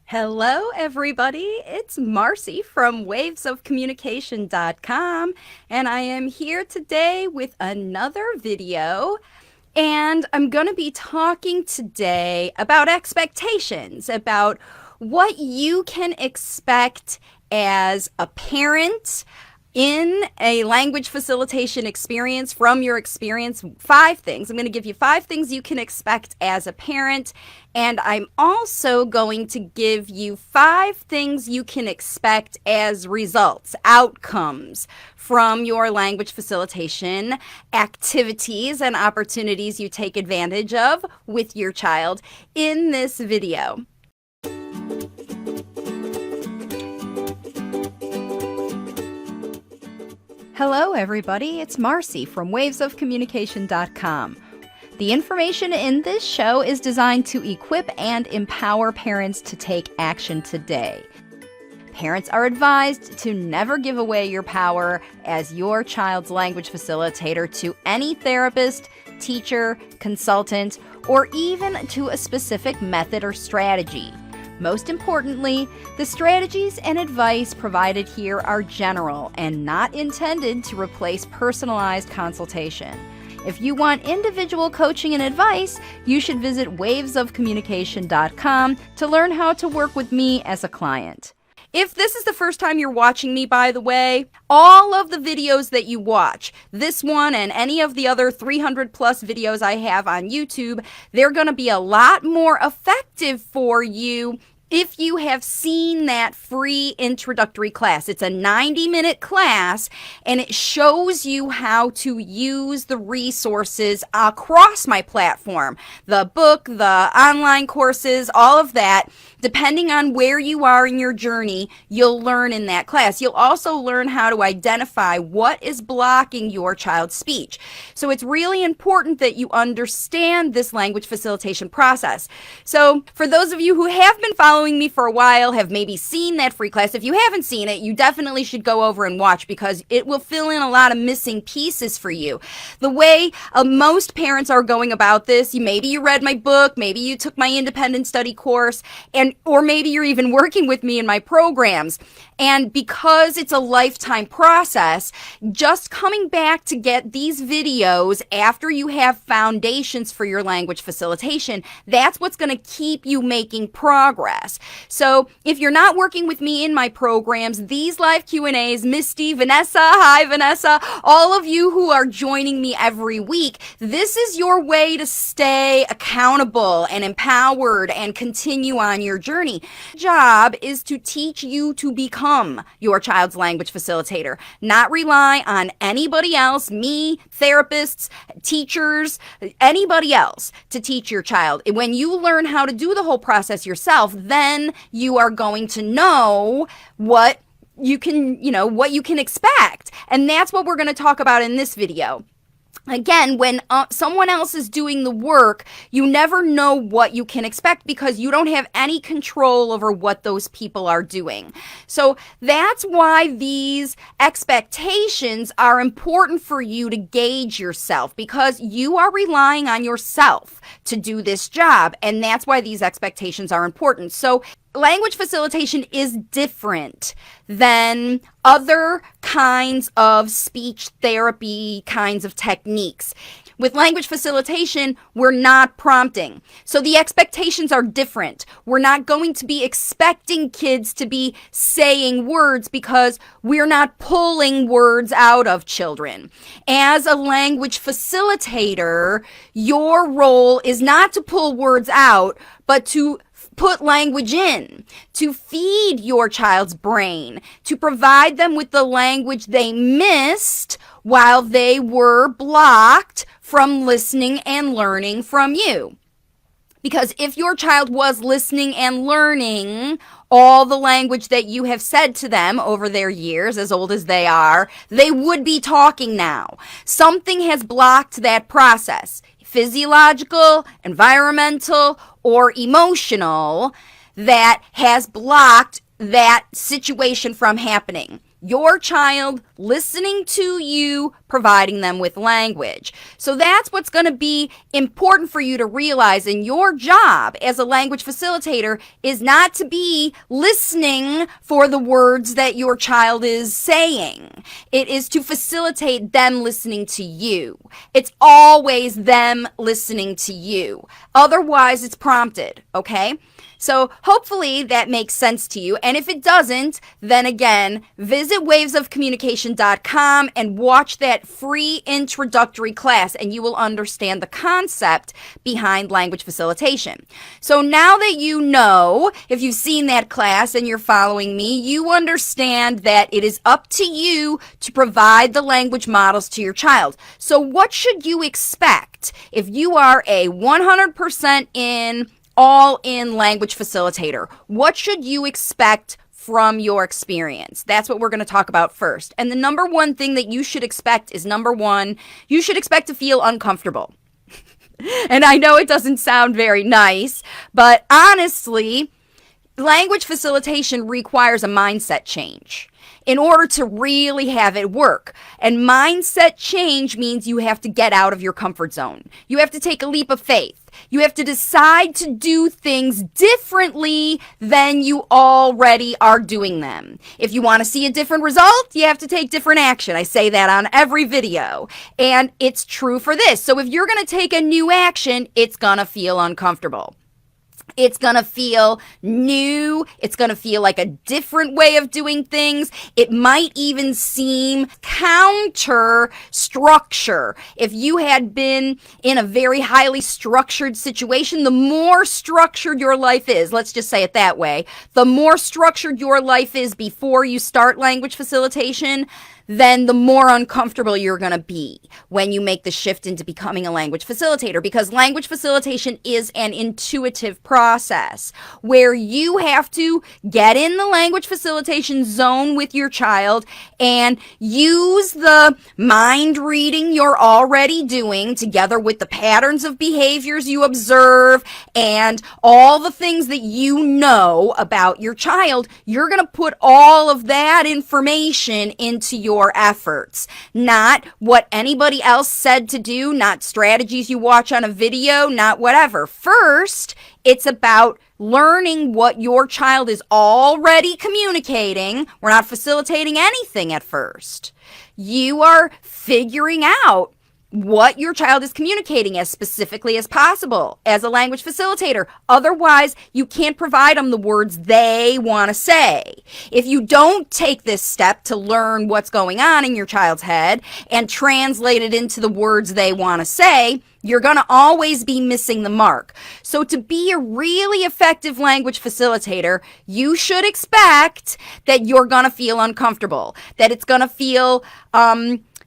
Hello, everybody. It's Marcy from wavesofcommunication.com, and I am here today with another video. And I'm going to be talking today about expectations, about what you can expect as a parent in a language facilitation experience from your experience. 5 things. I'm going to give you 5 things you can expect as a parent. And I'm also going to give you 5 things you can expect as results, outcomes from your language facilitation activities and opportunities you take advantage of with your child in this video. Hello, everybody. It's Marcy from wavesofcommunication.com. The information in this show is designed to equip and empower parents to take action today. Parents are advised to never give away your power as your child's language facilitator to any therapist, teacher, consultant, or even to a specific method or strategy. Most importantly, the strategies and advice provided here are general and not intended to replace personalized consultation. If you want individual coaching and advice, you should visit wavesofcommunication.com to learn how to work with me as a client. If this is the first time you're watching me, by the way, all of the videos that you watch, this one and any of the other 300 plus videos I have on YouTube, they're going to be a lot more effective for you if you have seen that free introductory class. It's a 90-minute class, and it shows you how to use the resources across my platform. The book, the online courses, all of that. Depending on where you are in your journey, you'll learn in that class. You'll also learn how to identify what is blocking your child's speech. So it's really important that you understand this language facilitation process. So for those of you who have been following me for a while, have maybe seen that free class, if you haven't seen it, you definitely should go over and watch, because it will fill in a lot of missing pieces for you. The way most parents are going about this, maybe you read my book, maybe you took my independent study course, or maybe you're even working with me in my programs. And because it's a lifetime process, just coming back to get these videos after you have foundations for your language facilitation, that's what's going to keep you making progress. So if you're not working with me in my programs, these live Q&As, Misty, Vanessa, hi Vanessa, all of you who are joining me every week, this is your way to stay accountable and empowered and continue on your journey. Job is to teach you to become your child's language facilitator, not rely on anybody else, me, therapists, teachers, anybody else to teach your child. When you learn how to do the whole process yourself, then you are going to know what you can expect. And that's what we're going to talk about in this video. Again, when someone else is doing the work, you never know what you can expect because you don't have any control over what those people are doing. So that's why these expectations are important for you to gauge yourself, because you are relying on yourself to do this job. And that's why these expectations are important. So language facilitation is different than other kinds of speech therapy kinds of techniques. With language facilitation, we're not prompting. So the expectations are different. We're not going to be expecting kids to be saying words because we're not pulling words out of children. As a language facilitator, your role is not to pull words out, but to put language in, to feed your child's brain, to provide them with the language they missed while they were blocked from listening and learning from you. Because if your child was listening and learning all the language that you have said to them over their years, as old as they are, they would be talking now. Something has blocked that process. Physiological, environmental, or emotional, that has blocked that situation from happening. Your child listening to you, providing them with language. So that's what's going to be important for you to realize in your job as a language facilitator is not to be listening for the words that your child is saying. It is to facilitate them listening to you. It's always them listening to you. Otherwise, it's prompted, okay? So hopefully that makes sense to you. And if it doesn't, then again, visit wavesofcommunication.com and watch that free introductory class, and you will understand the concept behind language facilitation. So now that you know, if you've seen that class and you're following me, you understand that it is up to you to provide the language models to your child. So what should you expect if you are a 100% all-in language facilitator? What should you expect from your experience? That's what we're going to talk about first. And the number one thing that you should expect is, number one, you should expect to feel uncomfortable. And I know it doesn't sound very nice, but honestly, language facilitation requires a mindset change in order to really have it work. And mindset change means you have to get out of your comfort zone. You have to take a leap of faith. You have to decide to do things differently than you already are doing them. If you want to see a different result, you have to take different action. I say that on every video. And it's true for this. So if you're going to take a new action, it's going to feel uncomfortable. It's going to feel new. It's going to feel like a different way of doing things. It might even seem counter structure. If you had been in a very highly structured situation, the more structured your life is, let's just say it that way, the more structured your life is before you start language facilitation, then the more uncomfortable you're going to be when you make the shift into becoming a language facilitator, because language facilitation is an intuitive process where you have to get in the language facilitation zone with your child and use the mind reading you're already doing together with the patterns of behaviors you observe and all the things that you know about your child. You're going to put all of that information into your efforts, not what anybody else said to do, not strategies you watch on a video, not whatever. First, it's about learning what your child is already communicating. We're not facilitating anything at first. You are figuring out what your child is communicating as specifically as possible as a language facilitator. Otherwise, you can't provide them the words they want to say. If you don't take this step to learn what's going on in your child's head and translate it into the words they want to say, you're going to always be missing the mark. So to be a really effective language facilitator, you should expect that you're going to feel uncomfortable, that it's going to feel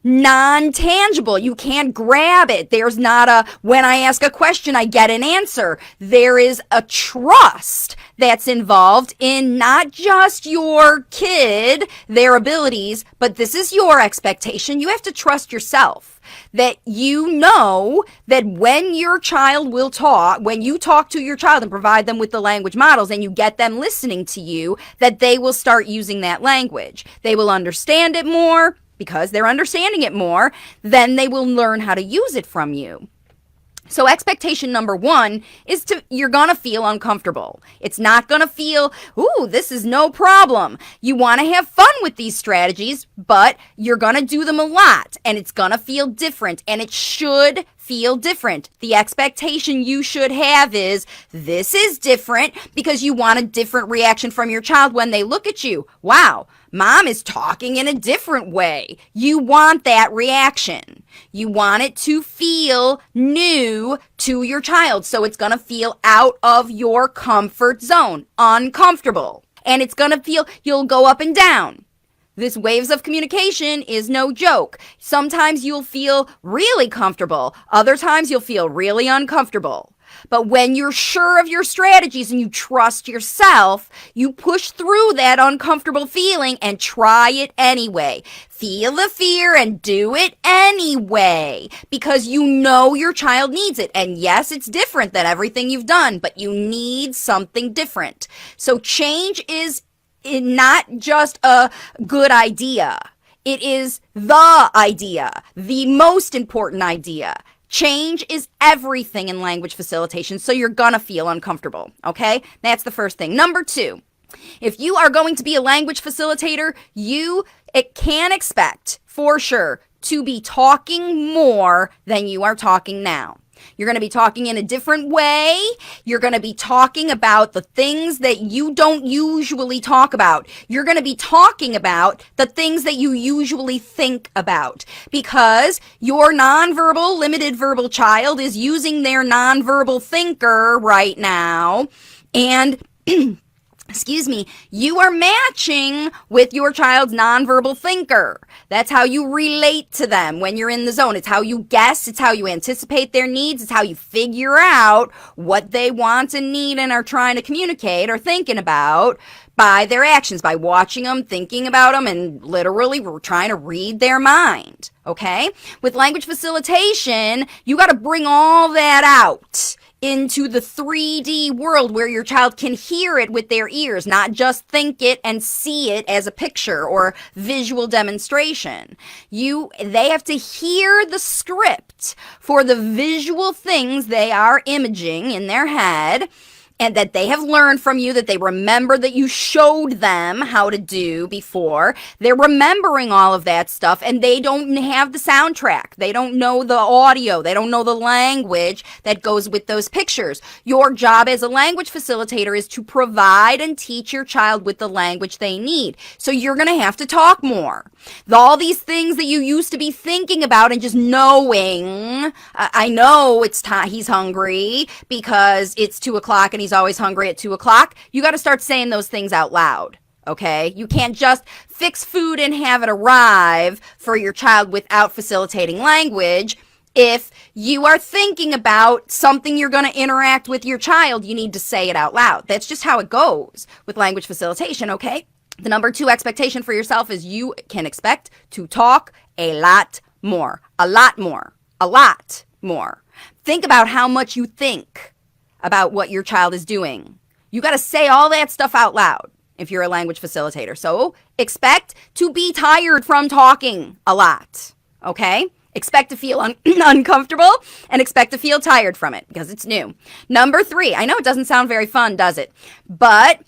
non-tangible. You can't grab it. There's not a, when I ask a question, I get an answer. There is a trust that's involved in not just your kid, their abilities, but this is your expectation. You have to trust yourself, that you know that when your child will talk, when you talk to your child and provide them with the language models and you get them listening to you, that they will start using that language. They will understand it more. Because they're understanding it more, then they will learn how to use it from you. So expectation number one is you're going to feel uncomfortable. It's not going to feel, ooh, this is no problem. You want to have fun with these strategies, but you're going to do them a lot, and it's going to feel different, and it should feel different. The expectation you should have is, this is different, because you want a different reaction from your child when they look at you. Wow, Mom is talking in a different way. You want that reaction. You want it to feel new to your child. So it's going to feel out of your comfort zone, uncomfortable. And it's going to feel, you'll go up and down. This waves of communication is no joke. Sometimes you'll feel really comfortable. Other times you'll feel really uncomfortable. But when you're sure of your strategies and you trust yourself, you push through that uncomfortable feeling and try it anyway. Feel the fear and do it anyway, because you know your child needs it. And yes, it's different than everything you've done, but you need something different. So change is not just a good idea. It is the idea, the most important idea. Change is everything in language facilitation, so you're gonna feel uncomfortable, okay? That's the first thing. Number 2, if you are going to be a language facilitator, you can expect, for sure, to be talking more than you are talking now. You're going to be talking in a different way. You're going to be talking about the things that you don't usually talk about. You're going to be talking about the things that you usually think about, because your nonverbal, limited verbal child is using their nonverbal thinker right now, and excuse me, you are matching with your child's nonverbal thinker. That's how you relate to them when you're in the zone. It's how you guess. It's how you anticipate their needs. It's how you figure out what they want and need and are trying to communicate or thinking about by their actions, by watching them, thinking about them, and literally we're trying to read their mind, okay? With language facilitation, you got to bring all that out into the 3D world where your child can hear it with their ears, not just think it and see it as a picture or visual demonstration. They have to hear the script for the visual things they are imaging in their head, and that they have learned from you, that they remember that you showed them how to do before. They're remembering all of that stuff, and they don't have the soundtrack. They don't know the audio. They don't know the language that goes with those pictures. Your job as a language facilitator is to provide and teach your child with the language they need. So you're going to have to talk more. All these things that you used to be thinking about and just knowing, I know it's time, he's hungry because it's 2:00 and he's always hungry at 2:00. You got to start saying those things out loud. Okay? You can't just fix food and have it arrive for your child without facilitating language. If you are thinking about something you're going to interact with your child, you need to say it out loud. That's just how it goes with language facilitation, okay? The number 2 expectation for yourself is you can expect to talk a lot more. A lot more. A lot more. Think about how much you think about what your child is doing. You got to say all that stuff out loud if you're a language facilitator. So expect to be tired from talking a lot, okay? Expect to feel uncomfortable and expect to feel tired from it because it's new. Number 3, I know it doesn't sound very fun, does it? But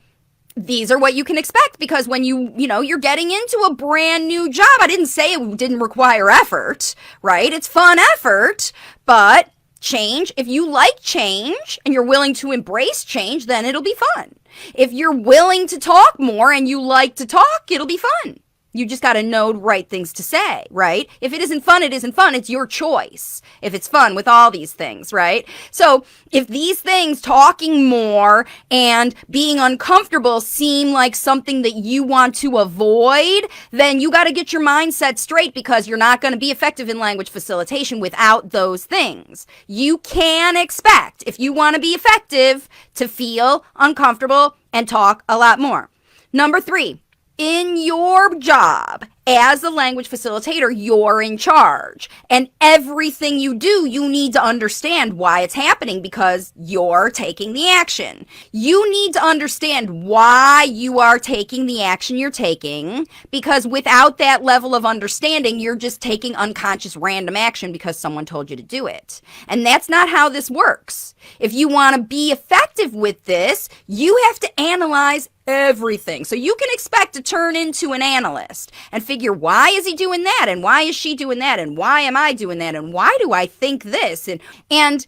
these are what you can expect, because when you're getting into a brand new job, I didn't say it didn't require effort, right? It's fun effort, but change, if you like change and you're willing to embrace change, then it'll be fun. If you're willing to talk more and you like to talk, it'll be fun. You just got to know the right things to say, right? If it isn't fun, it isn't fun. It's your choice if it's fun with all these things, right? So if these things, talking more and being uncomfortable, seem like something that you want to avoid, then you got to get your mindset straight, because you're not going to be effective in language facilitation without those things. You can expect, if you want to be effective, to feel uncomfortable and talk a lot more. Number 3. In your job as a language facilitator, you're in charge. And everything you do, you need to understand why it's happening, because you're taking the action. You need to understand why you are taking the action you're taking, because without that level of understanding, you're just taking unconscious random action because someone told you to do it. And that's not how this works. If you want to be effective with this, you have to analyze everything. So you can expect to turn into an analyst and figure, why is he doing that? And why is she doing that? And why am I doing that? And why do I think this? And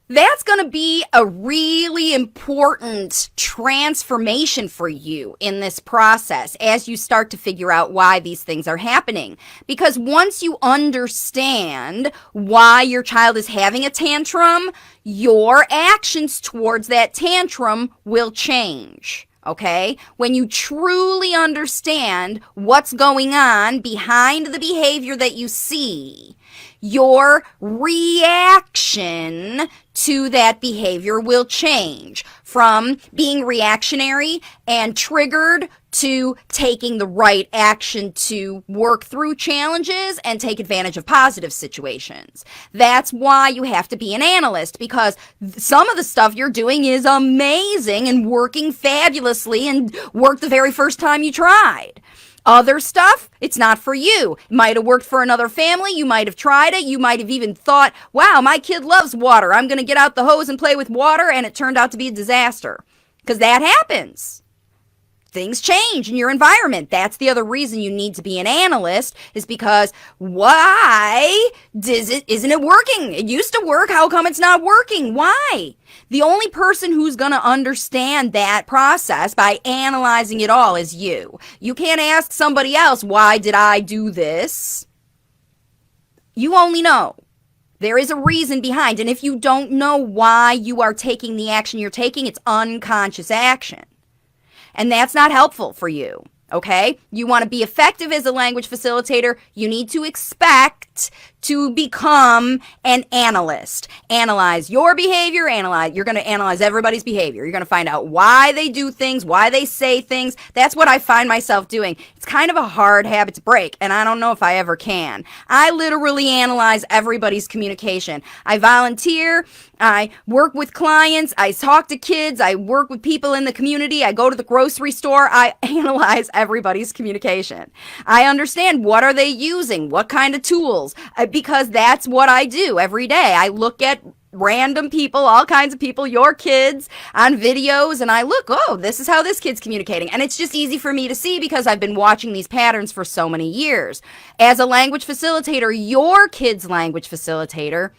that's going to be a really important transformation for you in this process as you start to figure out why these things are happening. Because once you understand why your child is having a tantrum, your actions towards that tantrum will change. Okay? When you truly understand what's going on behind the behavior that you see, your reaction to that behavior will change from being reactionary and triggered to taking the right action to work through challenges and take advantage of positive situations. That's why you have to be an analyst, because some of the stuff you're doing is amazing and working fabulously and worked the very first time you tried. Other stuff, it's not for you. It might have worked for another family. You might have tried it. You might have even thought, wow, my kid loves water. I'm going to get out the hose and play with water. And it turned out to be a disaster, because that happens. Things change in your environment. That's the other reason you need to be an analyst, is because why isn't it working? It used to work. How come it's not working? Why? The only person who's going to understand that process by analyzing it all is you. You can't ask somebody else, why did I do this? You only know. There is a reason behind. And if you don't know why you are taking the action you're taking, it's unconscious action. And that's not helpful for you, okay? You want to be effective as a language facilitator, you need to expect to become an analyst. Analyze your behavior, you're going to analyze everybody's behavior. You're going to find out why they do things, why they say things. That's what I find myself doing. It's kind of a hard habit to break, and I don't know if I ever can. I literally analyze everybody's communication. I volunteer, I work with clients, I talk to kids, I work with people in the community, I go to the grocery store, I analyze everybody's communication. I understand, what are they using, what kind of tools, because that's what I do every day. I look at random people, all kinds of people, your kids, on videos, and I look, oh, this is how this kid's communicating. And it's just easy for me to see because I've been watching these patterns for so many years. As a language facilitator, your kid's language facilitator,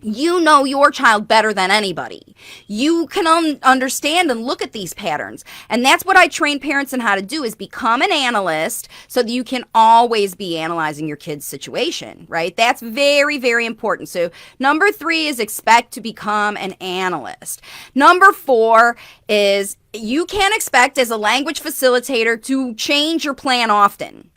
you know your child better than anybody. You can understand and look at these patterns. And that's what I train parents in how to do, is become an analyst so that you can always be analyzing your kid's situation, right? That's very, very important. So number 3 is expect to become an analyst. Number 4 is you can expect as a language facilitator to change your plan often.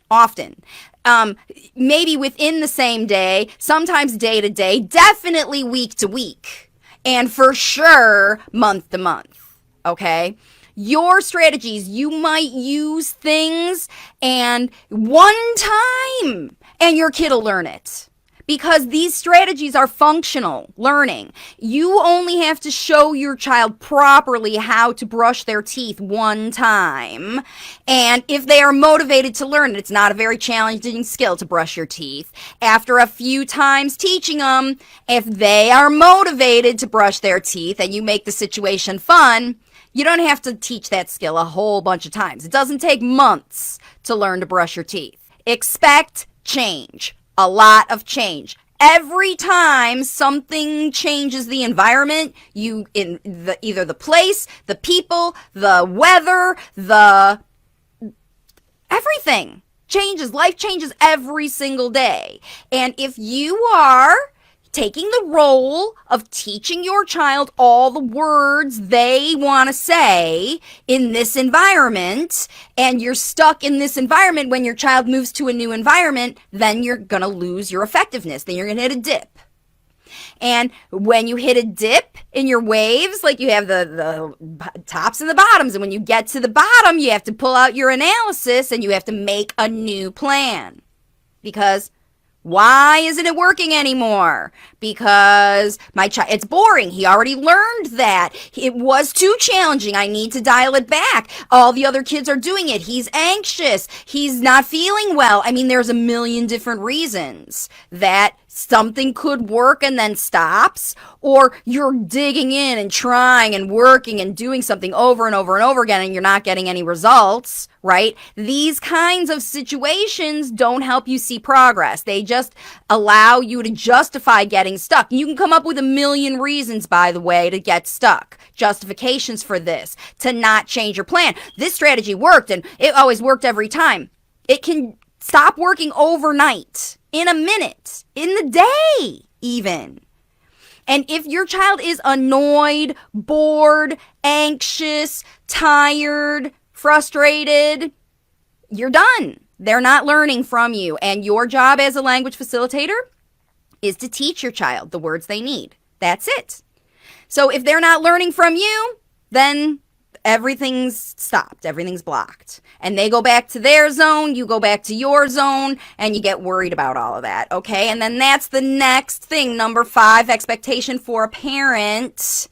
Maybe within the same day, sometimes day to day, definitely week to week, and for sure month to month, okay? Your strategies, you might use things and one time and your kid will learn it. Because these strategies are functional learning. You only have to show your child properly how to brush their teeth one time. And if they are motivated to learn it, it's not a very challenging skill to brush your teeth. After a few times teaching them, if they are motivated to brush their teeth and you make the situation fun, you don't have to teach that skill a whole bunch of times. It doesn't take months to learn to brush your teeth. Expect change. A lot of change. Every time something changes the environment, either the place, the people, the weather, everything changes. Life changes every single day. And if you are taking the role of teaching your child all the words they want to say in this environment, and you're stuck in this environment when your child moves to a new environment, then you're going to lose your effectiveness. Then you're going to hit a dip. And when you hit a dip in your waves, like you have the tops and the bottoms, and when you get to the bottom, you have to pull out your analysis and you have to make a new plan. Because why isn't it working anymore? Because my child, it's boring. He already learned that. It was too challenging. I need to dial it back. All the other kids are doing it. He's anxious. He's not feeling well. I mean, there's a million different reasons that something could work and then stops, or you're digging in and trying and working and doing something over and over and over again and you're not getting any results, right? These kinds of situations don't help you see progress. They just allow you to justify getting stuck. You can come up with a million reasons, by the way, to get stuck. Justifications for this, to not change your plan. This strategy worked and it always worked every time. It can stop working overnight, in a minute, in the day even. And if your child is annoyed, bored, anxious, tired, frustrated, you're done. They're not learning from you. And your job as a language facilitator is to teach your child the words they need. That's it. So if they're not learning from you, then everything's stopped, everything's blocked. And they go back to their zone, you go back to your zone, and you get worried about all of that, okay? And then that's the next thing. Number 5, expectation for a parent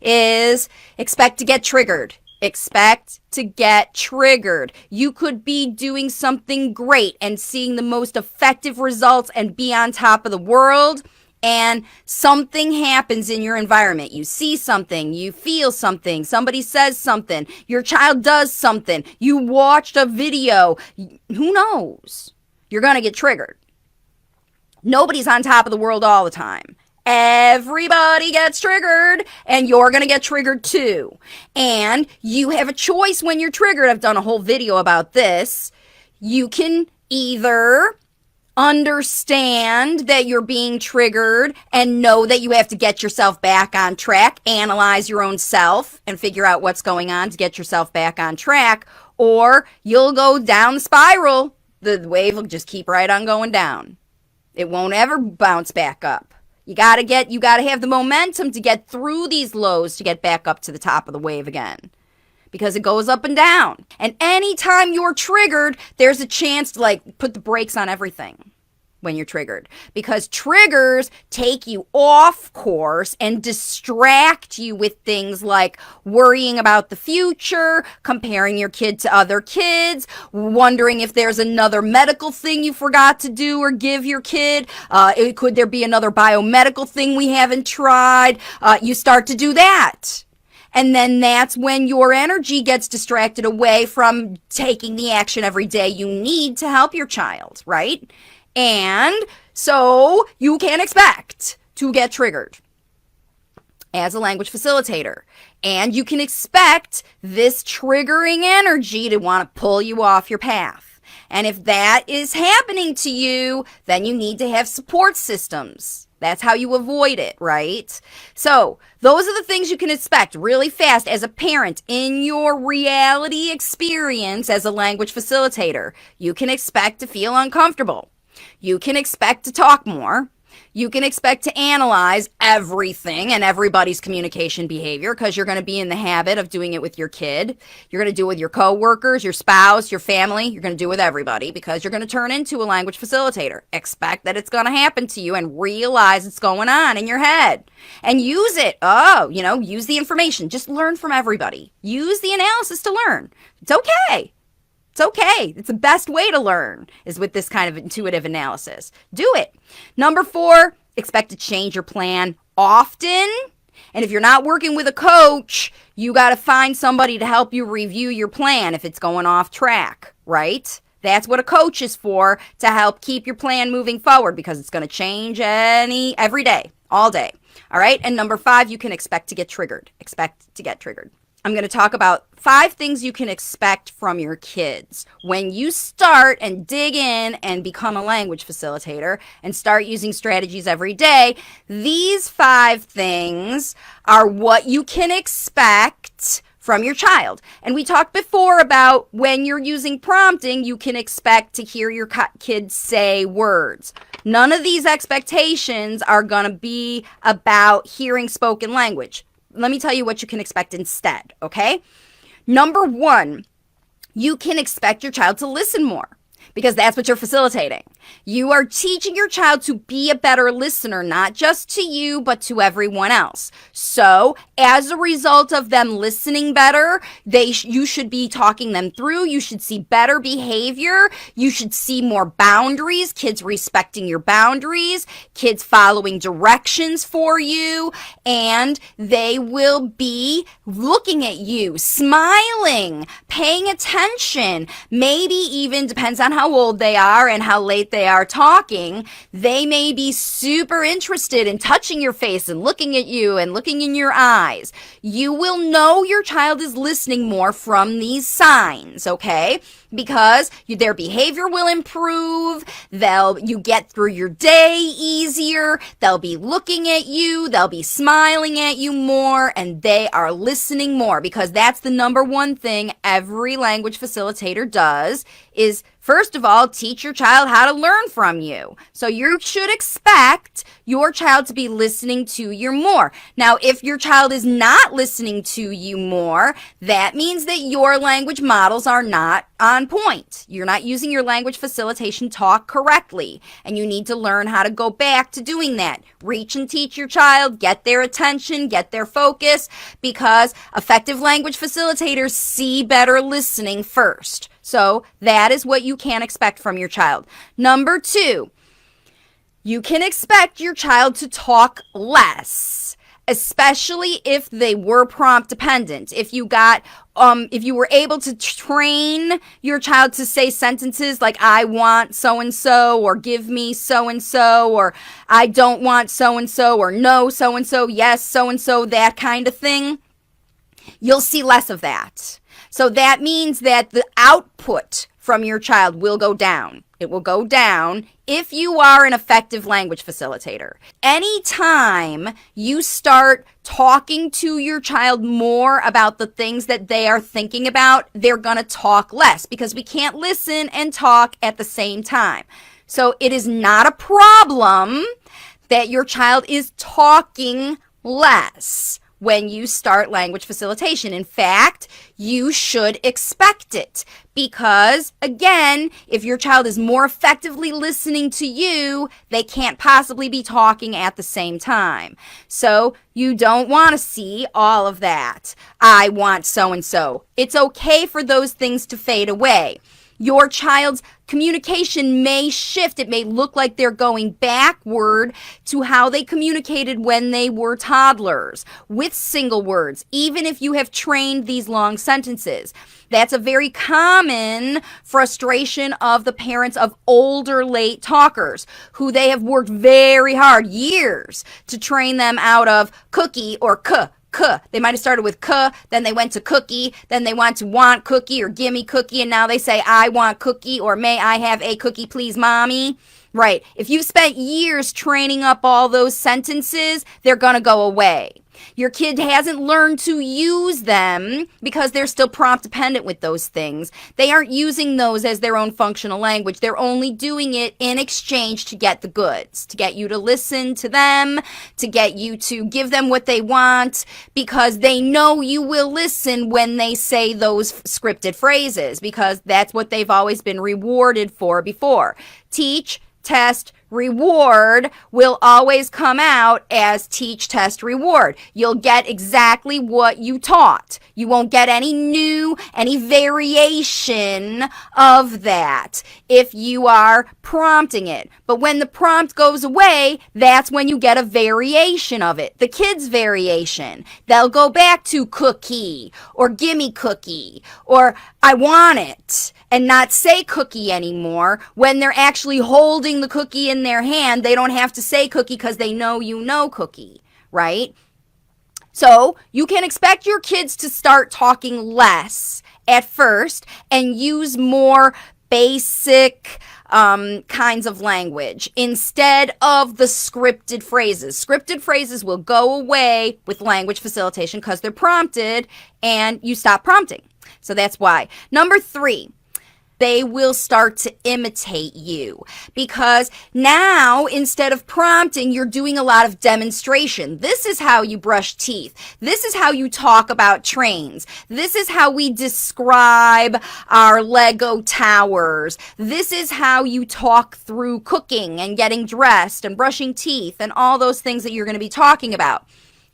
is expect to get triggered. Expect to get triggered. You could be doing something great and seeing the most effective results and be on top of the world, and something happens in your environment. You see something, you feel something, somebody says something, your child does something, you watched a video, who knows? You're going to get triggered. Nobody's on top of the world all the time. Everybody gets triggered, and you're going to get triggered too. And you have a choice when you're triggered. I've done a whole video about this. You can either understand that you're being triggered and know that you have to get yourself back on track, analyze your own self and figure out what's going on to get yourself back on track, or you'll go down the spiral. The wave will just keep right on going down. It won't ever bounce back up. You gotta have the momentum to get through these lows to get back up to the top of the wave again. Because it goes up and down. And anytime you're triggered, there's a chance to put the brakes on everything when you're triggered. Because triggers take you off course and distract you with things like worrying about the future, comparing your kid to other kids, wondering if there's another medical thing you forgot to do or give your kid. Could there be another biomedical thing we haven't tried? You start to do that. And then that's when your energy gets distracted away from taking the action every day you need to help your child, right? And so you can expect to get triggered as a language facilitator. And you can expect this triggering energy to want to pull you off your path. And if that is happening to you, then you need to have support systems. That's how you avoid it, right? So those are the things you can expect really fast as a parent in your reality experience as a language facilitator. You can expect to feel uncomfortable. You can expect to talk more. You can expect to analyze everything and everybody's communication behavior because you're going to be in the habit of doing it with your kid. You're going to do it with your coworkers, your spouse, your family. You're going to do it with everybody because you're going to turn into a language facilitator. Expect that it's going to happen to you and realize it's going on in your head. And use it. Use the information. Just learn from everybody. Use the analysis to learn. It's okay. It's okay. It's the best way to learn is with this kind of intuitive analysis. Do it. Number 4, expect to change your plan often. And if you're not working with a coach, you got to find somebody to help you review your plan if it's going off track, right? That's what a coach is for, to help keep your plan moving forward because it's going to change every day, all day. All right. And number 5, you can expect to get triggered. Expect to get triggered. I'm going to talk about 5 things you can expect from your kids when you start and dig in and become a language facilitator and start using strategies every day. These 5 things are what you can expect from your child. And we talked before about when you're using prompting, you can expect to hear your kids say words. None of these expectations are going to be about hearing spoken language. Let me tell you what you can expect instead, okay? Number 1, you can expect your child to listen more because that's what you're facilitating. You are teaching your child to be a better listener, not just to you, but to everyone else. So as a result of them listening better, you should be talking them through. You should see better behavior. You should see more boundaries, kids respecting your boundaries, kids following directions for you, and they will be looking at you, smiling, paying attention, maybe even, depends on how old they are and how late they are talking, they may be super interested in touching your face and looking at you and looking in your eyes. You will know your child is listening more from these signs, okay? Because their behavior will improve. You get through your day easier. They'll be looking at you. They'll be smiling at you more, and they are listening more, because that's the number 1 thing every language facilitator does is, first of all, teach your child how to learn from you. So you should expect your child to be listening to you more. Now, if your child is not listening to you more, that means that your language models are not on point. You're not using your language facilitation talk correctly, and you need to learn how to go back to doing that. Reach and teach your child, get their attention, get their focus, because effective language facilitators see better listening first. So that is what you can expect from your child. Number 2, you can expect your child to talk less, especially if they were prompt dependent. If you were able to train your child to say sentences like I want so-and-so, or give me so-and-so, or I don't want so-and-so, or no so-and-so, yes so-and-so, that kind of thing, you'll see less of that. So that means that the output from your child will go down. It will go down if you are an effective language facilitator. Anytime you start talking to your child more about the things that they are thinking about, they're going to talk less, because we can't listen and talk at the same time. So it is not a problem that your child is talking less when you start language facilitation. In fact, you should expect it, because, again, if your child is more effectively listening to you, they can't possibly be talking at the same time. So you don't want to see all of that. I want so-and-so. It's okay for those things to fade away. Your child's communication may shift. It may look like they're going backward to how they communicated when they were toddlers, with single words, even if you have trained these long sentences. That's a very common frustration of the parents of older late talkers, who they have worked very hard, years, to train them out of cookie or k. They might have started with k, then they went to cookie, then they want cookie or gimme cookie, and now they say I want cookie, or may I have a cookie please mommy. Right. If you've spent years training up all those sentences, they're going to go away. Your kid hasn't learned to use them because they're still prompt dependent with those things. They aren't using those as their own functional language. They're only doing it in exchange to get the goods, to get you to listen to them, to get you to give them what they want, because they know you will listen when they say those scripted phrases, because that's what they've always been rewarded for before. Teach, test, reward will always come out as teach, test, reward. You'll get exactly what you taught. You won't get any variation of that if you are prompting it. But when the prompt goes away, that's when you get a variation of it. The kids' variation. They'll go back to cookie, or gimme cookie, or I want it, and not say cookie anymore. When they're actually holding the cookie in their hand, they don't have to say cookie because they know you know cookie, right? So you can expect your kids to start talking less at first and use more basic kinds of language instead of the scripted phrases. Scripted phrases will go away with language facilitation because they're prompted and you stop prompting. So that's why. Number 3. They will start to imitate you, because now instead of prompting, you're doing a lot of demonstration. This is how you brush teeth. This is how you talk about trains. This is how we describe our Lego towers. This is how you talk through cooking and getting dressed and brushing teeth and all those things that you're going to be talking about.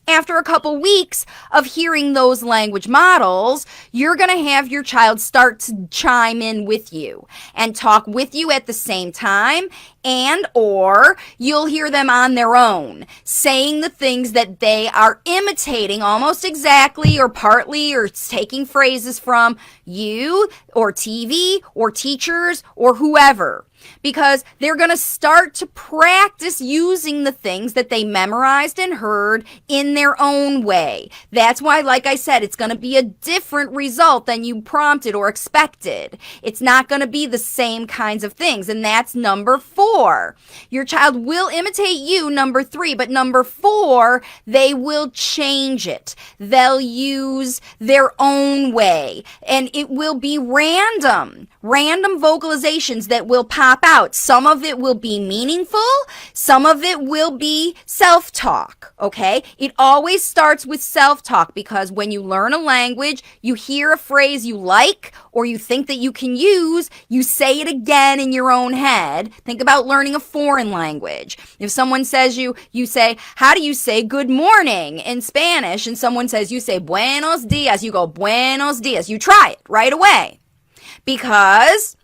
After a couple weeks of hearing those language models, you're going to have your child start to chime in with you and talk with you at the same time, and or you'll hear them on their own saying the things that they are imitating almost exactly or partly, or taking phrases from you or TV or teachers or whoever. Because they're going to start to practice using the things that they memorized and heard in their own way. That's why, like I said, it's going to be a different result than you prompted or expected. It's not going to be the same kinds of things. And that's number 4. 4, your child will imitate you, number 3, but number 4, they will change it. They'll use their own way, and it will be random vocalizations that will pop out. Some of it will be meaningful, some of it will be self-talk, okay? It always starts with self-talk, because when you learn a language, you hear a phrase you like or you think that you can use, you say it again in your own head. Think about learning a foreign language. If someone says you say, how do you say good morning in Spanish? And someone says, you say buenos dias, you go buenos dias. You try it right away, because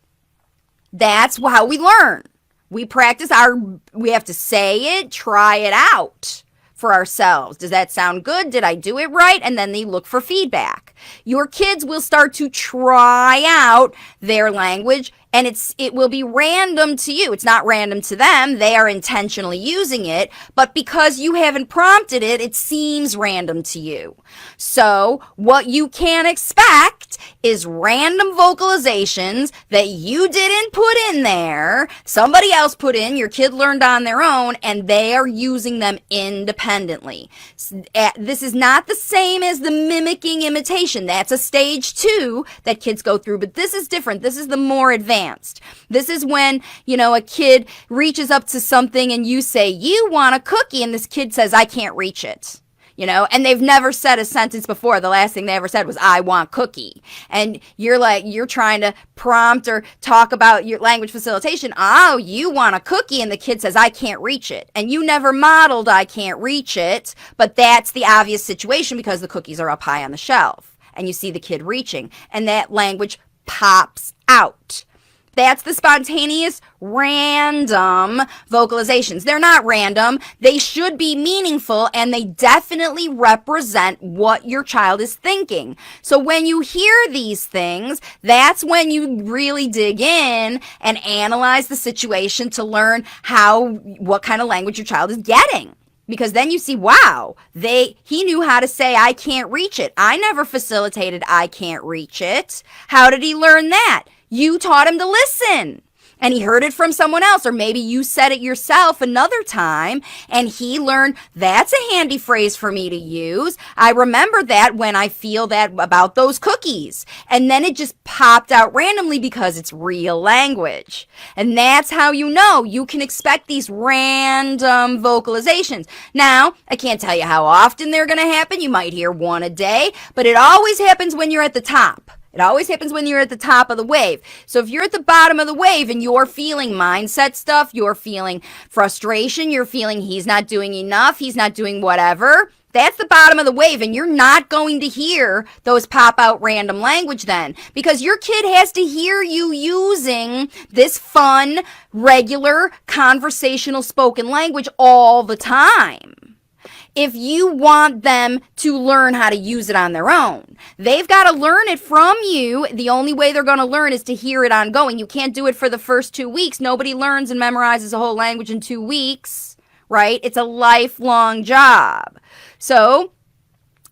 that's how we learn. We practice we have to say it, try it out for ourselves. Does that sound good? Did I do it right? And then they look for feedback. Your kids will start to try out their language, and it will be random to you. It's not random to them. They are intentionally using it, but because you haven't prompted it, it seems random to you. So what you can expect is random vocalizations that you didn't put in there, somebody else put in, your kid learned on their own, and they are using them independently. This is not the same as the mimicking imitation. That's a stage 2 that kids go through, but this is different. This is the more advanced. This is when, a kid reaches up to something and you say, you want a cookie, and this kid says, I can't reach it. And they've never said a sentence before. The last thing they ever said was, I want cookie. And you're trying to prompt or talk about your language facilitation. Oh, you want a cookie. And the kid says, I can't reach it. And you never modeled, I can't reach it. But that's the obvious situation, because the cookies are up high on the shelf. And you see the kid reaching. And that language pops out. That's the spontaneous, random vocalizations. They're not random. They should be meaningful, and they definitely represent what your child is thinking. So when you hear these things, that's when you really dig in and analyze the situation to learn what kind of language your child is getting. Because then you see, wow, he knew how to say, I can't reach it. I never facilitated, I can't reach it. How did he learn that? You taught him to listen, and he heard it from someone else, or maybe you said it yourself another time, and he learned, that's a handy phrase for me to use. I remember that when I feel that about those cookies. And then it just popped out randomly because it's real language. And that's how you can expect these random vocalizations. Now, I can't tell you how often they're going to happen. You might hear one a day, but it always happens when you're at the top. It always happens when you're at the top of the wave. So if you're at the bottom of the wave and you're feeling mindset stuff, you're feeling frustration, you're feeling he's not doing enough, he's not doing whatever, that's the bottom of the wave, and you're not going to hear those pop out random language then, because your kid has to hear you using this fun, regular, conversational spoken language all the time. If you want them to learn how to use it on their own, they've got to learn it from you. The only way they're going to learn is to hear it ongoing. You can't do it for the first 2 weeks. Nobody learns and memorizes a whole language in 2 weeks, right? It's a lifelong job. So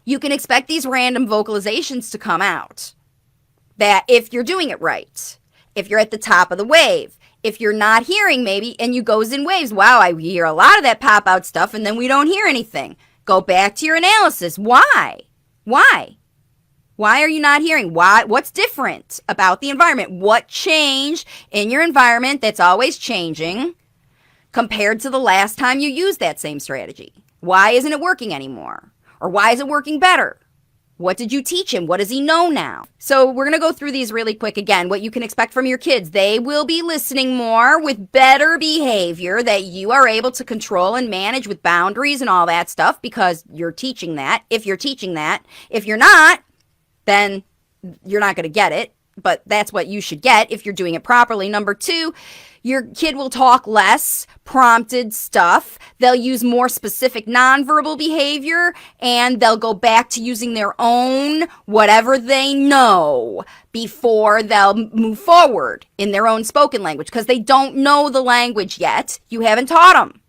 you can expect these random vocalizations to come out. That if you're doing it right, if you're at the top of the wave. If you're not hearing, maybe, and you goes in waves, wow, I hear a lot of that pop out stuff, and then we don't hear anything. Go back to your analysis. Why? Why are you not hearing? What's different about the environment? What changed in your environment that's always changing compared to the last time you used that same strategy? Why isn't it working anymore? Or why is it working better? What did you teach him? What does he know now? So we're going to go through these really quick again. What you can expect from your kids. They will be listening more with better behavior that you are able to control and manage with boundaries and all that stuff, because you're teaching that. If you're teaching that. If you're not, then you're not going to get it. But that's what you should get if you're doing it properly. Number 2, your kid will talk less prompted stuff. They'll use more specific nonverbal behavior, and they'll go back to using their own whatever they know before they'll move forward in their own spoken language, because they don't know the language yet. You haven't taught them.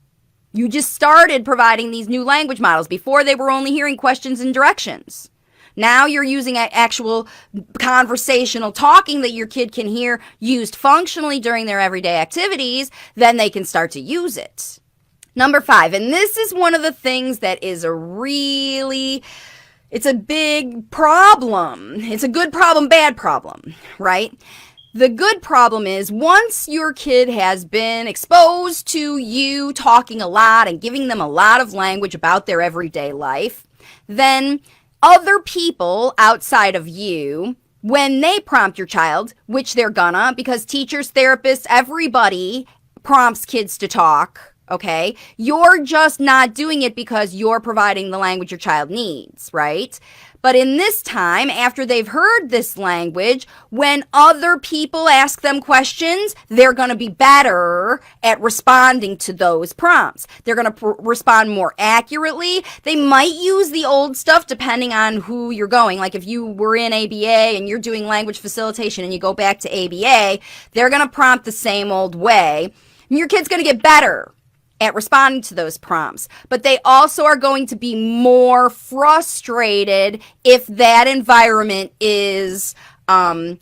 You just started providing these new language models. Before, they were only hearing questions and directions. Now you're using actual conversational talking that your kid can hear used functionally during their everyday activities, then they can start to use it. Number 5, and this is one of the things that is it's a big problem. It's a good problem, bad problem, right? The good problem is once your kid has been exposed to you talking a lot and giving them a lot of language about their everyday life, then other people outside of you, when they prompt your child, which they're gonna, because teachers, therapists, everybody prompts kids to talk, okay? You're just not doing it because you're providing the language your child needs, right? But in this time, after they've heard this language, when other people ask them questions, they're going to be better at responding to those prompts. They're going to respond more accurately. They might use the old stuff depending on who you're going. Like if you were in ABA and you're doing language facilitation and you go back to ABA, they're going to prompt the same old way. And your kid's going to get better at responding to those prompts, but they also are going to be more frustrated if that environment is more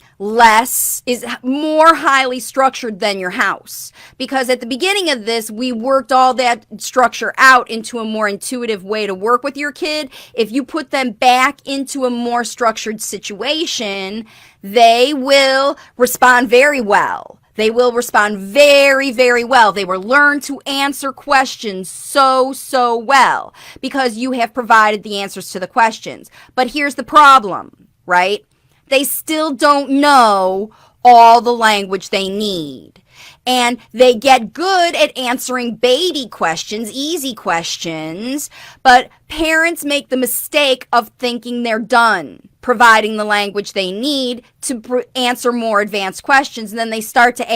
highly structured than your house. Because at the beginning of this, we worked all that structure out into a more intuitive way to work with your kid. If you put them back into a more structured situation, they will respond very well. They will respond very, very well. They will learn to answer questions so well because you have provided the answers to the questions. But here's the problem, right? They still don't know all the language they need. And they get good at answering baby questions, easy questions, but parents make the mistake of thinking they're done providing the language they need to answer more advanced questions. And then they start to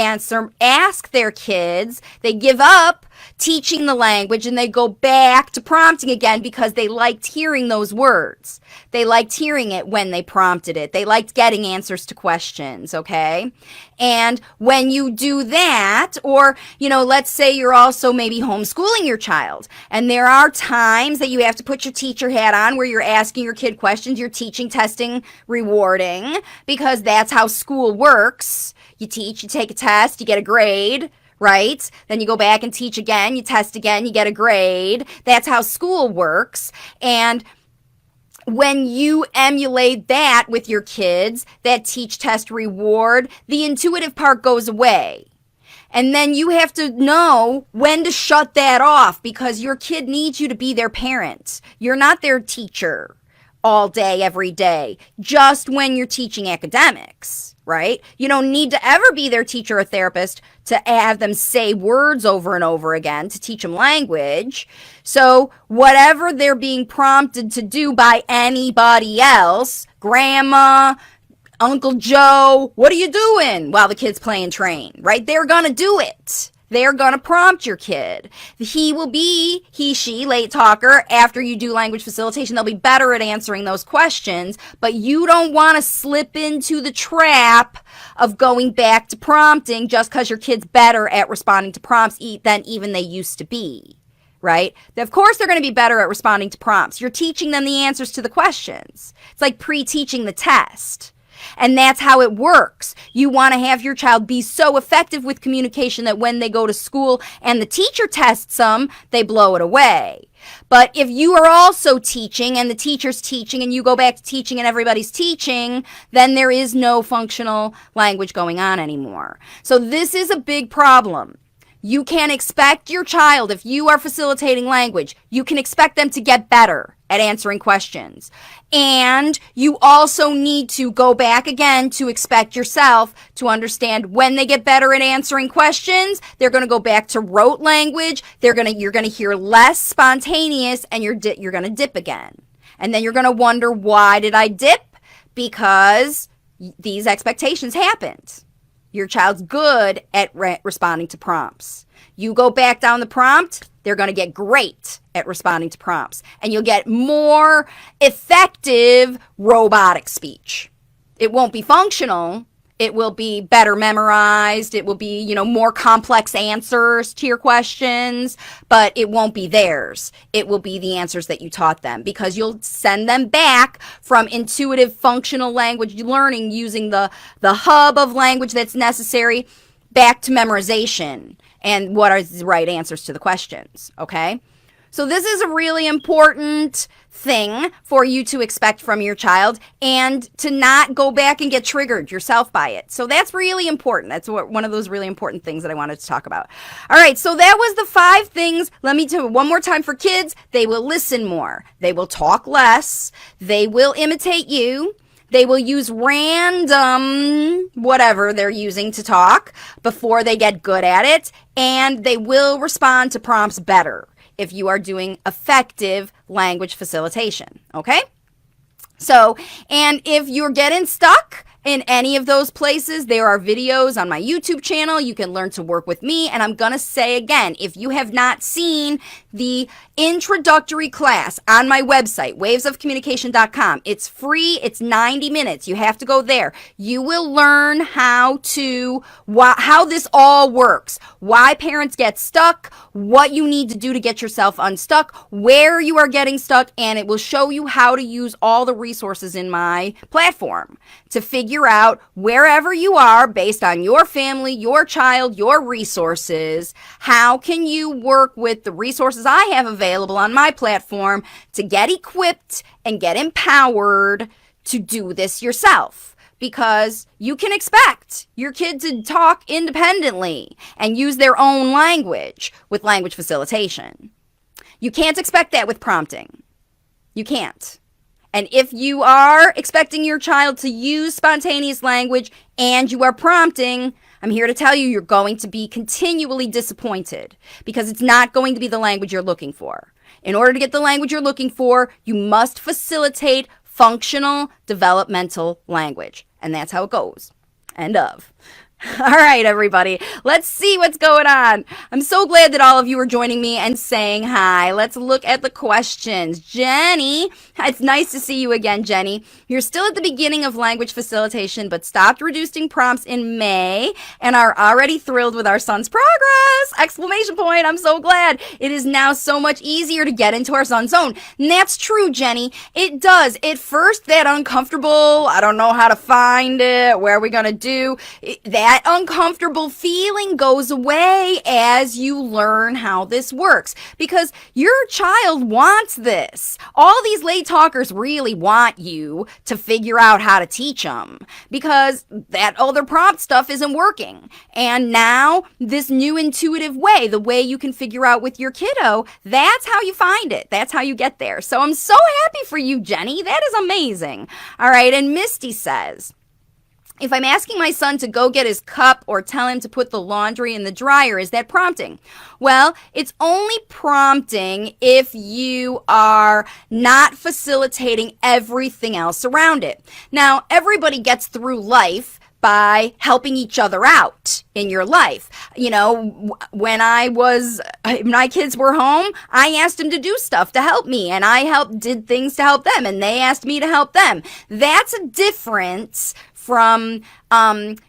ask their kids, they give up teaching the language and they go back to prompting again because they liked hearing those words. They liked hearing it when they prompted it. They liked getting answers to questions, okay? And when you do that, or, let's say you're also maybe homeschooling your child, and there are times that you have to put your teacher hat on where you're asking your kid questions, you're teaching, testing, rewarding, because that's how school works. You teach, you take a test, you get a grade, right? Then you go back and teach again, you test again, you get a grade. That's how school works. And when you emulate that with your kids, that teach, test, reward, the intuitive part goes away. And then you have to know when to shut that off because your kid needs you to be their parent. You're not their teacher all day, every day, just when you're teaching academics, right? You don't need to ever be their teacher or therapist to have them say words over and over again to teach them language. So whatever they're being prompted to do by anybody else, grandma, Uncle Joe, what are you doing while the kid's playing train, right? They're going to do it. They're going to prompt your kid. He, she, late talker, after you do language facilitation, they'll be better at answering those questions, but you don't want to slip into the trap of going back to prompting just because your kid's better at responding to prompts than even they used to be, right? Of course they're going to be better at responding to prompts. You're teaching them the answers to the questions. It's like pre-teaching the test. And that's how it works. You want to have your child be so effective with communication that when they go to school and the teacher tests them, they blow it away. But if you are also teaching and the teacher's teaching and you go back to teaching and everybody's teaching, then there is no functional language going on anymore. So this is a big problem. You can expect your child, if you are facilitating language, you can expect them to get better at answering questions. And you also need to go back again to expect yourself to understand when they get better at answering questions, they're going to go back to rote language. You're going to hear less spontaneous and you're going to dip again. And then you're going to wonder, why did I dip? Because these expectations happened. Your child's good at responding to prompts. You go back down the prompt, they're going to get great at responding to prompts. And you'll get more effective robotic speech. It won't be functional. It will be better memorized. It will be, more complex answers to your questions, but it won't be theirs. It will be the answers that you taught them, because you'll send them back from intuitive functional language learning using the hub of language that's necessary back to memorization and what are the right answers to the questions, okay? So this is a really important thing for you to expect from your child, and to not go back and get triggered yourself by it. So that's really important. That's one of those really important things that I wanted to talk about. All right, so that was the 5 things. Let me tell you one more time for kids. They will listen more. They will talk less. They will imitate you. They will use random whatever they're using to talk before they get good at it, and they will respond to prompts better if you are doing effective language facilitation, okay? So, and if you're getting stuck in any of those places, there are videos on my YouTube channel. You can learn to work with me. And I'm going to say again, if you have not seen the introductory class on my website, wavesofcommunication.com, it's free. It's 90 minutes. You have to go there. You will learn how this all works, why parents get stuck, what you need to do to get yourself unstuck, where you are getting stuck, and it will show you how to use all the resources in my platform to figure out wherever you are based on your family, your child, your resources. How can you work with the resources I have available on my platform to get equipped and get empowered to do this yourself? Because you can expect your kid to talk independently and use their own language with language facilitation. You can't expect that with prompting. You can't. And if you are expecting your child to use spontaneous language and you are prompting, I'm here to tell you you're going to be continually disappointed, because it's not going to be the language you're looking for. In order to get the language you're looking for, you must facilitate functional developmental language. And that's how it goes. End of. All right, everybody, let's see what's going on. I'm so glad that all of you are joining me and saying hi. Let's look at the questions. Jenny, it's nice to see you again, Jenny. You're still at the beginning of language facilitation, but stopped reducing prompts in May and are already thrilled with our son's progress! Exclamation point. I'm so glad. It is now so much easier to get into our son's zone. And that's true, Jenny. It does. At first, that uncomfortable, I don't know how to find it, where are we going to do, that uncomfortable feeling goes away as you learn how this works, because your child wants this. All these late talkers really want you to figure out how to teach them, because that other prompt stuff isn't working. And now this new intuitive way, the way you can figure out with your kiddo, that's how you find it. That's how you get there. So I'm so happy for you, Jenny. That is amazing. All right. And Misty says, if I'm asking my son to go get his cup or tell him to put the laundry in the dryer, is that prompting? Well, it's only prompting if you are not facilitating everything else around it. Now, everybody gets through life by helping each other out in your life. You know, when my kids were home, I asked them to do stuff to help me, and I did things to help them, and they asked me to help them. That's a difference from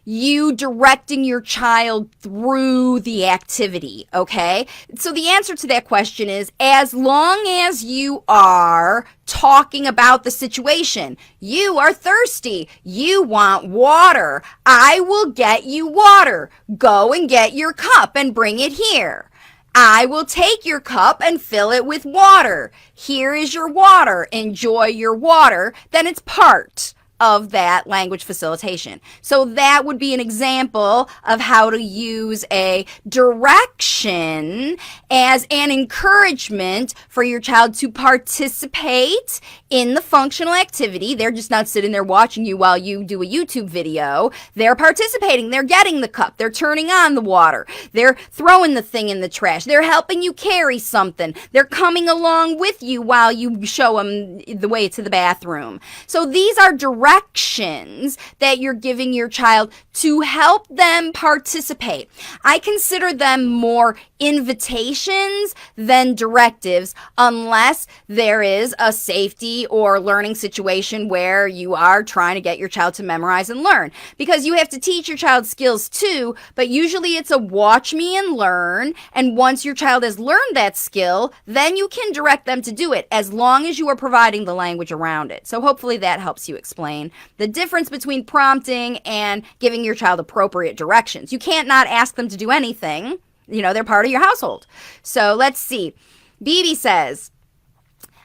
you directing your child through the activity, okay? So the answer to that question is, as long as you are talking about the situation, you are thirsty, you want water, I will get you water. Go and get your cup and bring it here. I will take your cup and fill it with water. Here is your water. Enjoy your water. Then it's part of that language facilitation. So that would be an example of how to use a direction as an encouragement for your child to participate in the functional activity. They're just not sitting there watching you while you do a YouTube video. They're participating. They're getting the cup. They're turning on the water. They're throwing the thing in the trash. They're helping you carry something. They're coming along with you while you show them the way to the bathroom. So these are direct directions that you're giving your child to help them participate. I consider them more invitations than directives, unless there is a safety or learning situation where you are trying to get your child to memorize and learn, because you have to teach your child skills too, but usually it's a watch me and learn, and once your child has learned that skill, then you can direct them to do it, as long as you are providing the language around it. So hopefully that helps you explain the difference between prompting and giving your child appropriate directions. You can't not ask them to do anything. They're part of your household. So let's see. BB says,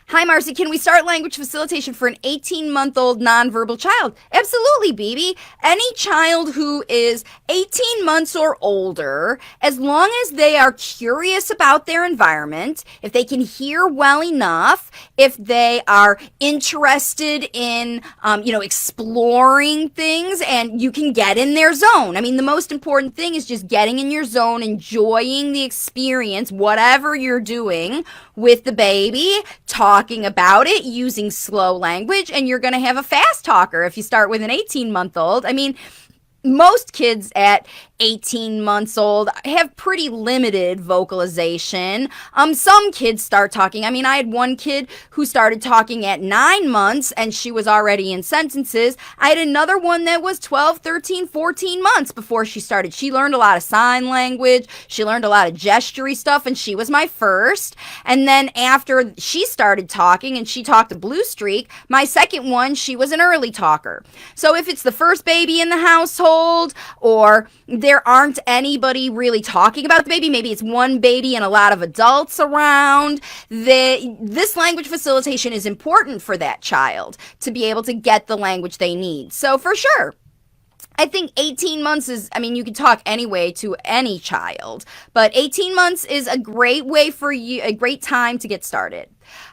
hi, Marcy, can we start language facilitation for an 18-month-old nonverbal child? Absolutely, BB. Any child who is 18 months or older, as long as they are curious about their environment, if they can hear well enough, if they are interested in, exploring things, and you can get in their zone. I mean, the most important thing is just getting in your zone, enjoying the experience, whatever you're doing with the baby, talking about it, using slow language, and you're going to have a fast talker if you start with an 18-month-old. I mean, most kids at 18 months old have pretty limited vocalization. Some kids start talking. I mean, I had one kid who started talking at 9 months and she was already in sentences. I had another one that was 12, 13, 14 months before she started. She learned a lot of sign language. She learned a lot of gestury stuff, and she was my first. And then after she started talking and she talked a blue streak, my second one, she was an early talker. So if it's the first baby in the household, or there aren't anybody really talking about the baby, maybe it's one baby and a lot of adults around, this language facilitation is important for that child to be able to get the language they need. So for sure, I think 18 months is, you can talk anyway to any child, but 18 months is a great way for you, a great time to get started.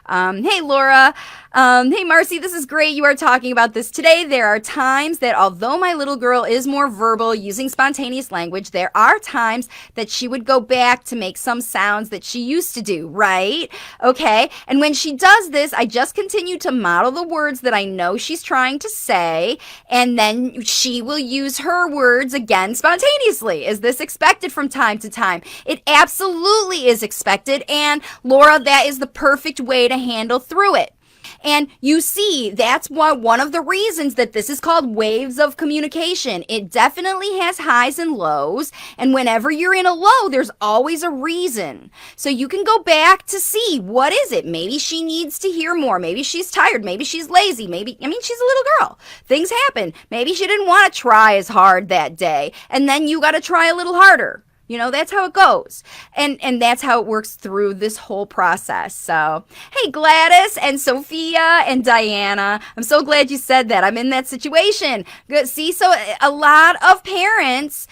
Hey, Laura. Hey, Marcy, this is great. You are talking about this today. There are times that although my little girl is more verbal using spontaneous language, there are times that she would go back to make some sounds that she used to do, right? Okay. And when she does this, I just continue to model the words that I know she's trying to say, and then she will use her words again spontaneously. Is this expected from time to time? It absolutely is expected. And Laura, that is the perfect way to handle through it. And you see, that's one of the reasons that this is called waves of communication. It definitely has highs and lows. And whenever you're in a low, there's always a reason. So you can go back to see, what is it? Maybe she needs to hear more. Maybe she's tired. Maybe she's lazy. Maybe, she's a little girl. Things happen. Maybe she didn't want to try as hard that day. And then you got to try a little harder. That's how it goes. And that's how it works through this whole process. So, hey, Gladys and Sophia and Diana, I'm so glad you said that. I'm in that situation. Good. See, so a lot of parents,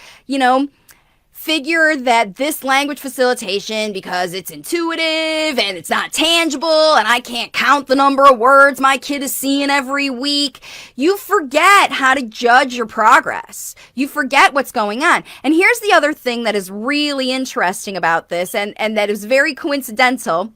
figure that this language facilitation, because it's intuitive and it's not tangible and I can't count the number of words my kid is seeing every week, you forget how to judge your progress. You forget what's going on. And here's the other thing that is really interesting about this, and that is very coincidental.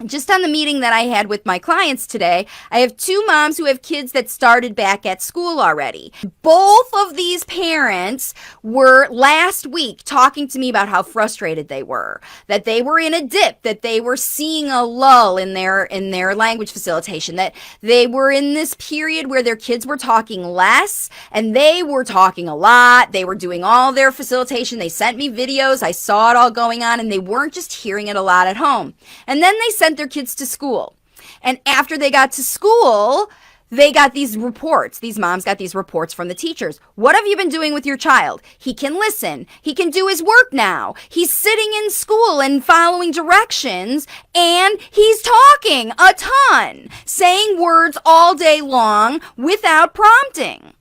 Just on the meeting that I had with my clients today, I have two moms who have kids that started back at school already. Both of these parents were last week talking to me about how frustrated they were, that they were in a dip, that they were seeing a lull in their language facilitation, that they were in this period where their kids were talking less and they were talking a lot. They were doing all their facilitation. They sent me videos. I saw it all going on, and they weren't just hearing it a lot at home. And then they sent their kids to school. And after they got to school, they got these reports. These moms got these reports from the teachers. What have you been doing with your child? He can listen. He can do his work now. He's sitting in school and following directions, and he's talking a ton, saying words all day long without prompting.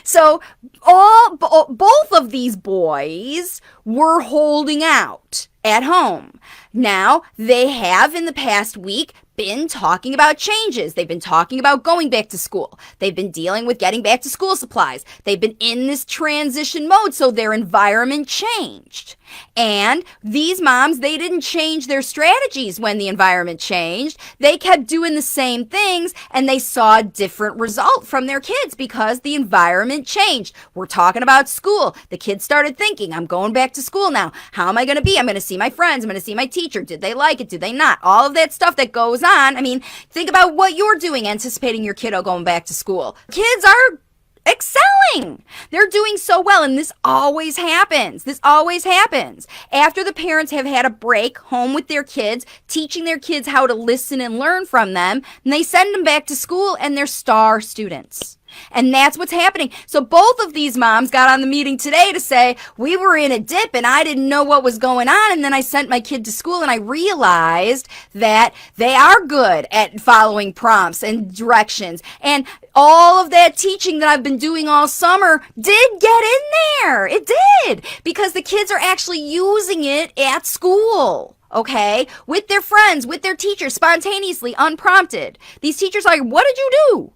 So both of these boys were holding out at home. Now, they have in the past week been talking about changes. They've been talking about going back to school. They've been dealing with getting back to school supplies. They've been in this transition mode, so their environment changed. And these moms, they didn't change their strategies when the environment changed. They kept doing the same things, and they saw a different result from their kids because the environment changed. We're talking about school. The kids started thinking, I'm going back to school now. How am I going to be? I'm going to see my friends. I'm going to see my teacher. Did they like it? Did they not? All of that stuff that goes on. I mean, think about what you're doing, anticipating your kiddo going back to school. Kids are excelling. They're doing so well, and this always happens. This always happens. After the parents have had a break home with their kids, teaching their kids how to listen and learn from them, and they send them back to school, and they're star students. And that's what's happening. So both of these moms got on the meeting today to say, we were in a dip and I didn't know what was going on. And then I sent my kid to school and I realized that they are good at following prompts and directions. And all of that teaching that I've been doing all summer did get in there. It did. Because the kids are actually using it at school. Okay, with their friends, with their teachers, spontaneously, unprompted. These teachers are like, what did you do?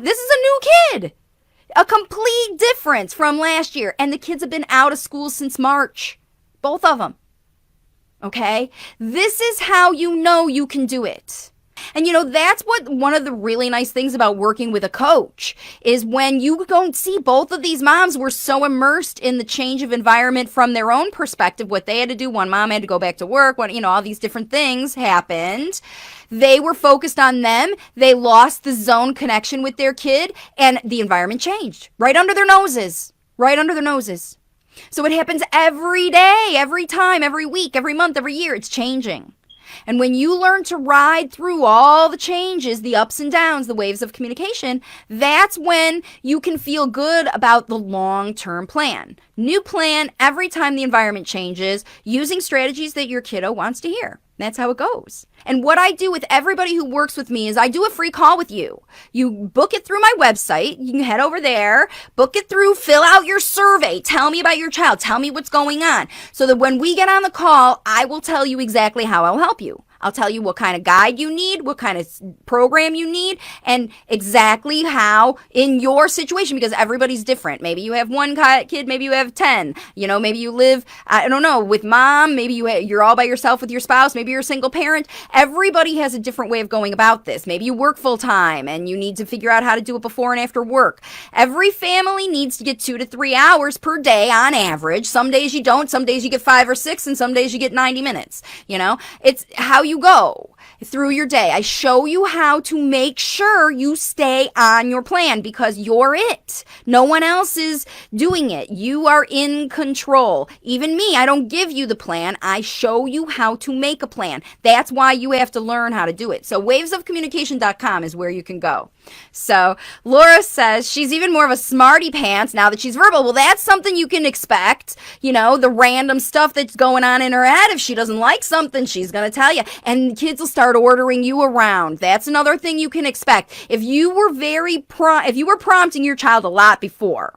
This is a new kid. A complete difference from last year. And the kids have been out of school since March. Both of them. Okay? This is how you know you can do it. And that's what one of the really nice things about working with a coach is when you don't see both of these moms were so immersed in the change of environment from their own perspective, what they had to do. One mom had to go back to work, all these different things happened. They were focused on them. They lost the zone connection with their kid and the environment changed right under their noses, So it happens every day, every time, every week, every month, every year. It's changing. And when you learn to ride through all the changes, the ups and downs, the waves of communication, that's when you can feel good about the long-term plan. New plan every time the environment changes, using strategies that your kiddo wants to hear. That's how it goes. And what I do with everybody who works with me is I do a free call with you. You book it through my website. You can head over there, book it through, fill out your survey. Tell me about your child. Tell me what's going on. So that when we get on the call, I will tell you exactly how I'll help you. I'll tell you what kind of guide you need, what kind of program you need, and exactly how in your situation, because everybody's different. Maybe you have one kid, maybe you have 10. Maybe you live, I don't know, with mom. Maybe you're all by yourself with your spouse. Maybe you're a single parent. Everybody has a different way of going about this. Maybe you work full time and you need to figure out how to do it before and after work. Every family needs to get 2 to 3 hours per day on average. Some days you don't. Some days you get 5 or 6, and some days you get 90 minutes. It's how you go through your day. I show you how to make sure you stay on your plan because you're it. No one else is doing it. You are in control. Even me, I don't give you the plan. I show you how to make a plan. That's why you have to learn how to do it. So wavesofcommunication.com is where you can go. So Laura says she's even more of a smarty pants now that she's verbal. Well, that's something you can expect. The random stuff that's going on in her head. If she doesn't like something, she's going to tell you. And kids will start ordering you around. That's another thing you can expect. If you were prompting your child a lot before,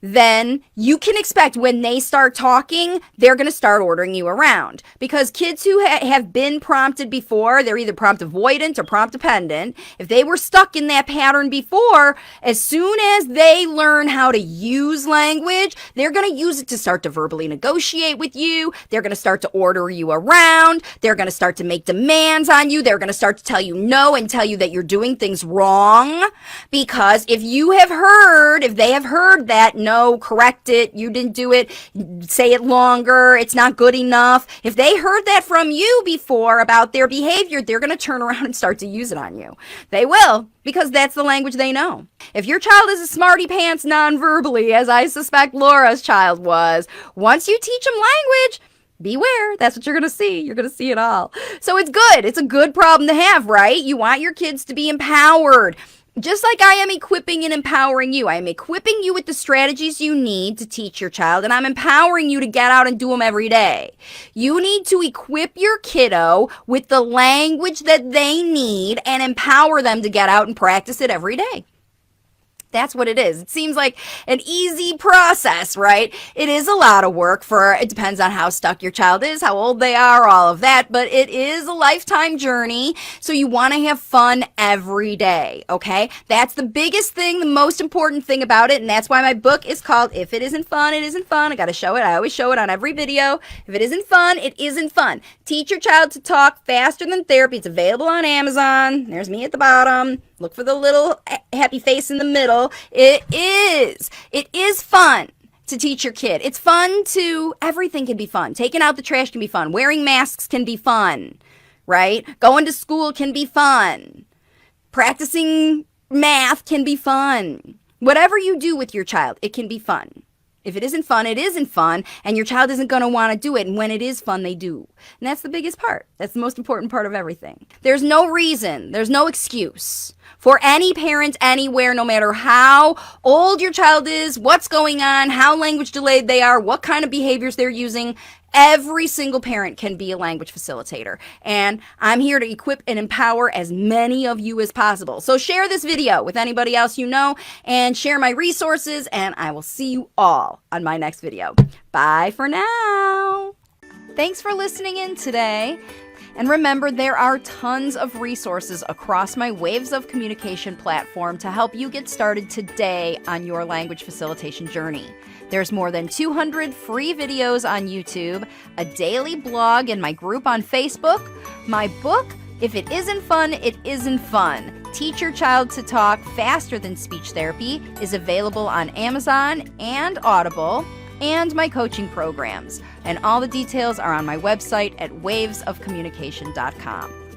then you can expect when they start talking, they're going to start ordering you around. Because kids who have been prompted before, they're either prompt avoidant or prompt dependent. If they were stuck in that pattern before, as soon as they learn how to use language, they're going to use it to start to verbally negotiate with you. They're going to start to order you around. They're going to start to make demands on you. They're going to start to tell you no and tell you that you're doing things wrong. Because if they have heard that, no, correct it, you didn't do it, say it longer, it's not good enough. If they heard that from you before about their behavior, they're going to turn around and start to use it on you. They will, because that's the language they know. If your child is a smarty pants non-verbally, as I suspect Laura's child was, once you teach them language, beware. That's what you're going to see. You're going to see it all. So it's good. It's a good problem to have, right? You want your kids to be empowered. Just like I am equipping and empowering you. I am equipping you with the strategies you need to teach your child, and I'm empowering you to get out and do them every day. You need to equip your kiddo with the language that they need and empower them to get out and practice it every day. That's what it is. It seems like an easy process, right? It is a lot of work it depends on how stuck your child is, how old they are, all of that, but it is a lifetime journey, so you want to have fun every day, okay? That's the biggest thing, the most important thing about it, and that's why my book is called If It Isn't Fun, It Isn't Fun. I gotta show it. I always show it on every video. If it isn't fun, it isn't fun. Teach your child to talk faster than therapy. It's available on Amazon. There's me at the bottom. Look for the little happy face in the middle. It is fun to teach your kid. It's fun everything can be fun. Taking out the trash can be fun. Wearing masks can be fun, right? Going to school can be fun. Practicing math can be fun. Whatever you do with your child, it can be fun. If it isn't fun, it isn't fun, and your child isn't going to want to do it, and when it is fun, they do. And that's the biggest part. That's the most important part of everything. There's no reason, there's no excuse for any parent anywhere, no matter how old your child is, what's going on, how language delayed they are, what kind of behaviors they're using. Every single parent can be a language facilitator, and I'm here to equip and empower as many of you as possible. So share this video with anybody else you know, and share my resources, and I will see you all on my next video. Bye for now. Thanks for listening in today. And remember, there are tons of resources across my Waves of Communication platform to help you get started today on your language facilitation journey. There's more than 200 free videos on YouTube, a daily blog in my group on Facebook, my book, If It Isn't Fun, It Isn't Fun. Teach Your Child to Talk Faster Than Speech Therapy is available on Amazon and Audible, and my coaching programs. And all the details are on my website at wavesofcommunication.com.